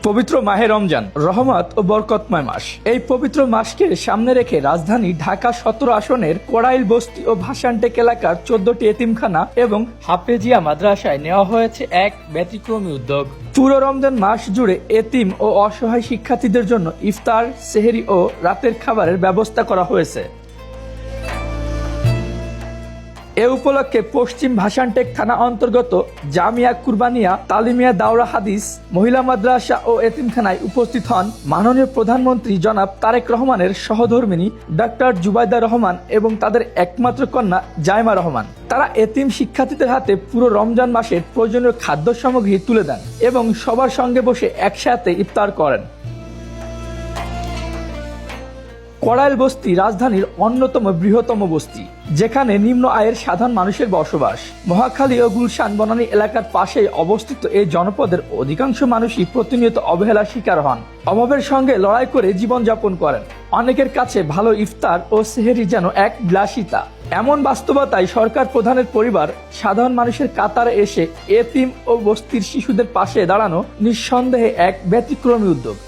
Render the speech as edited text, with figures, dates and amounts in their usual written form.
পবিত্র মাহে রমজান রহমত ও বরকতময় মাস। এই পবিত্র মাসকে সামনে রেখে রাজধানী ঢাকা 17 আসনের কোড়াইল বস্তি ও ভাসানটেক এলাকার 14টি এতিমখানা এবং হাফেজিয়া মাদ্রাসায় নেওয়া হয়েছে এক ব্যতিক্রমী উদ্যোগ। পুরো রমজান মাস জুড়ে এতিম ও অসহায় শিক্ষার্থীদের জন্য ইফতার, সেহরি ও রাতের খাবারের ব্যবস্থা করা হয়েছে। এ উপলক্ষে পশ্চিম ভাসানটেক থানা অন্তর্গত জামিয়া কুরবানিয়া তালিমিয়া দাওরা হাদিস মহিলা মাদ্রাসা ও এতিমখানায় উপস্থিত হন মাননীয় প্রধানমন্ত্রী জনাব তারেক রহমানের সহধর্মিণী ডক্টর জুবাইদা রহমান এবং তাদের একমাত্র কন্যা জাইমা রহমান। তারা এতিম শিক্ষার্থীদের হাতে পুরো রমজান মাসের প্রয়োজনীয় খাদ্য সামগ্রী তুলে দেন এবং সবার সঙ্গে বসে একসাথে ইফতার করেন। কোড়াইল বস্তি রাজধানীর অন্যতম বৃহত্তম বস্তি, যেখানে নিম্ন আয়ের সাধারণ মানুষের বসবাস। মহাখালী ও গুলশান বনানী এলাকার পাশেই অবস্থিত এই জনপদের অধিকাংশ মানুষই প্রতিনিয়ত অবহেলার শিকার হন, অভাবের সঙ্গে লড়াই করে জীবনযাপন করেন। অনেকের কাছে ভালো ইফতার ও সেহরি যেন এক বিলাসিতা। এমন বাস্তবতায় সরকার প্রধানের পরিবার সাধারণ মানুষের কাতারে এসে এতিম ও বস্তির শিশুদের পাশে দাঁড়ানো নিঃসন্দেহে এক ব্যতিক্রমী উদ্যোগ।